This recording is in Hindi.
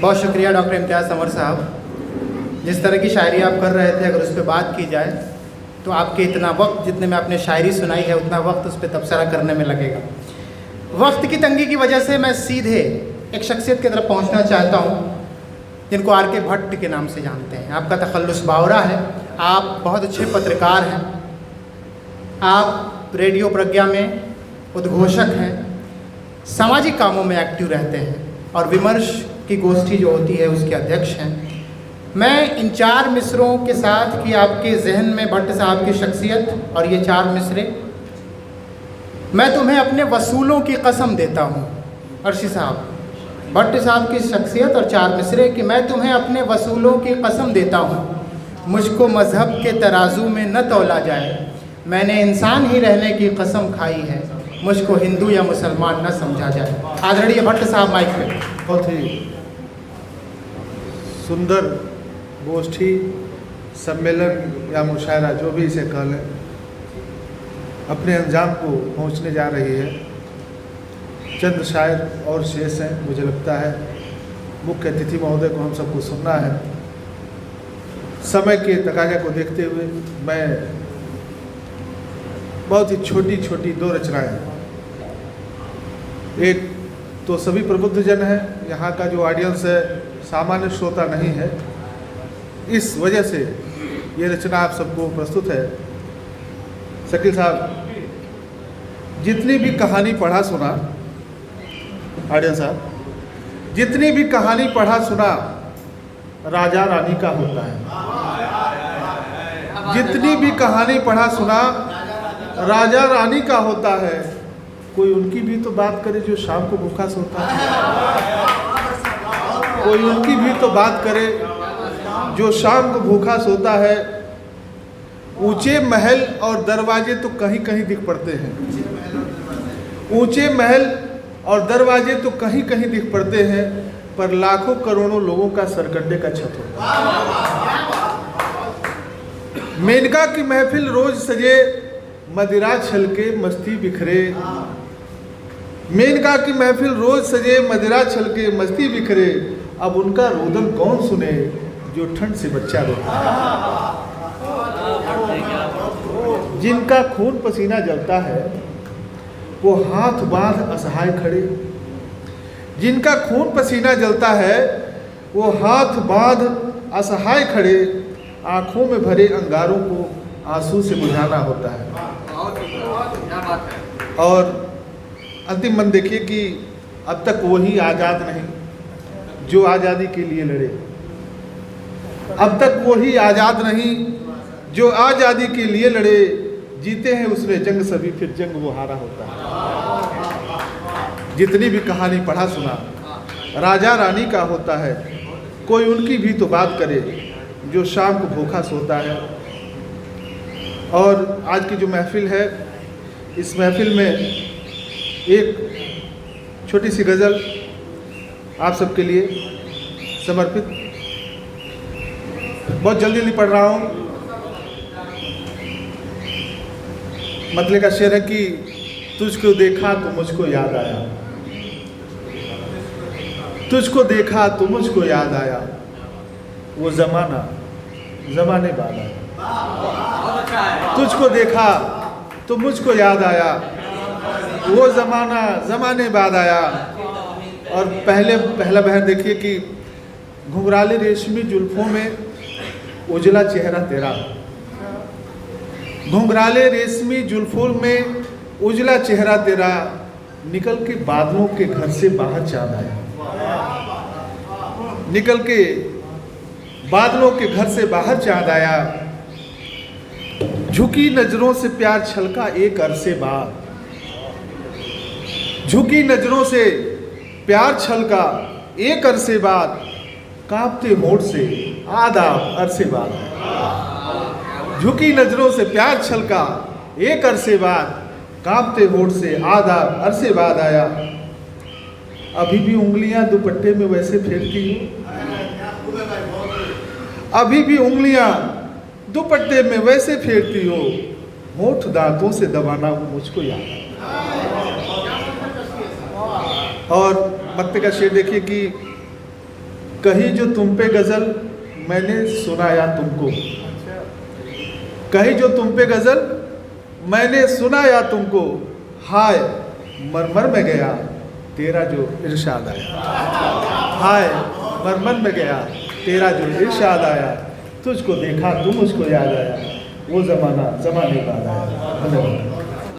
बहुत शुक्रिया डॉक्टर इम्तियाज़ समर साहब। जिस तरह की शायरी आप कर रहे थे, अगर उस पर बात की जाए तो आपके इतना वक्त जितने में आपने शायरी सुनाई है उतना वक्त उस पर तबसरा करने में लगेगा। वक्त की तंगी की वजह से मैं सीधे एक शख्सियत की तरफ पहुंचना चाहता हूं जिनको आर के भट्ट के नाम से जानते हैं। आपका तखल्लुस बावरा है, आप बहुत अच्छे पत्रकार हैं, आप रेडियो प्रज्ञा में उद्घोषक हैं, सामाजिक कामों में एक्टिव रहते हैं और विमर्श की गोष्ठी जो होती है उसके अध्यक्ष हैं। मैं इन 4 मिसरों के साथ कि आपके जहन में भट्ट साहब की शख्सियत और ये 4 मिसरे, मैं तुम्हें अपने वसूलों की कसम देता हूँ अर्शी साहब, भट्ट साहब की शख्सियत और 4 मिसरे कि मैं तुम्हें अपने वसूलों की कसम देता हूँ, मुझको मज़हब के तराजू में न तौला जाए, मैंने इंसान ही रहने की कसम खाई है, मुझको हिंदू या मुसलमान न समझा जाए। आदरणीय भट्ट साहब माइक पे। बहुत ही सुंदर गोष्ठी, सम्मेलन या मुशायरा जो भी इसे कह लें, अपने अंजाम को पहुंचने जा रही है। चंद शायर और शेष हैं, मुझे लगता है मुख्य अतिथि महोदय को हम सबको सुनना है। समय के तकाजा को देखते हुए मैं बहुत ही छोटी छोटी 2 रचनाएं, एक तो सभी प्रबुद्ध जन है, यहाँ का जो ऑडियंस है सामान्य श्रोता नहीं है, इस वजह से ये रचना आप सबको प्रस्तुत है। शकील साहब, जितनी भी कहानी पढ़ा सुना, ऑडियंस साहब, जितनी भी कहानी पढ़ा सुना राजा रानी का होता है। जितनी भी कहानी पढ़ा सुना राजा रानी का होता है। कोई उनकी भी तो बात करे जो शाम को भूखा सोता है, कोई उनकी भी तो बात करे जो शाम को भूखा सोता है। ऊंचे महल और दरवाजे तो कहीं कहीं दिख पड़ते हैं, ऊंचे महल और दरवाजे तो कहीं कहीं दिख पड़ते हैं, पर लाखों करोड़ों लोगों का सरकंडे का छत होता है। मेनका की महफिल रोज सजे, मदिरा छलके मस्ती बिखरे। मेनका की महफिल रोज सजे, मदिरा छलके मस्ती बिखरे। अब उनका रोदन कौन सुने जो ठंड से बच्चा रोता है। जिनका खून पसीना जलता है वो हाथ बांध असहाय खड़े। जिनका खून पसीना जलता है वो हाथ बांध असहाय खड़े। आंखों में भरे अंगारों को आंसू से बुझाना होता है। और अंतिम मन देखिए कि अब तक वही आज़ाद नहीं जो आज़ादी के लिए लड़े। अब तक वही आज़ाद नहीं जो आज़ादी के लिए लड़े। जीते हैं उसने जंग सभी, फिर जंग वो हारा होता है। जितनी भी कहानी पढ़ा सुना राजा रानी का होता है। कोई उनकी भी तो बात करे जो शाम को भूखा सोता है। और आज की जो महफिल है, इस महफिल में एक छोटी सी गज़ल आप सबके लिए समर्पित, बहुत जल्दी जल्दी पढ़ रहा हूँ। मतले का शेर है कि तुझको देखा तो मुझको याद आया, तुझको देखा तो मुझको याद आया, वो ज़माना ज़माने बाद आया। तुझको देखा तो मुझको याद आया, वो ज़माना ज़माने बाद आया। और पहला बहर देखिए कि घुंघराले रेशमी जुल्फों में उजला चेहरा तेरा। घुंघराले रेशमी जुल्फों में उजला चेहरा तेरा। निकल के बादलों के घर से बाहर चाँद आया। निकल के बादलों के घर से बाहर चाँद आया। झुकी नजरों से प्यार छलका एक अरसे बाद। झुकी नजरों से प्यार छलका एक अरसे बाद। कांपते होठ से आदाब अरसे बाद। झुकी नजरों से प्यार छलका एक अरसे बाद। कांपते होठ से आदाब अरसे बाद आया। अभी भी उंगलियां दुपट्टे में वैसे फेरती हो। अभी भी उंगलियां दुपट्टे में वैसे फेरती हो। होठ दांतों से दबाना मुझको याद। और मक्ते का शेर देखिए कि कही जो तुम पे गज़ल मैंने सुनाया तुमको, कही जो तुम पे गज़ल मैंने सुनाया तुमको, हाय मरमर में गया तेरा जो इरशाद आया, हाय मरमर में गया तेरा जो इरशाद आया, तुझको देखा तुम मुझको याद आया, वो ज़माना ज़माने बाद आया। धन्यवाद।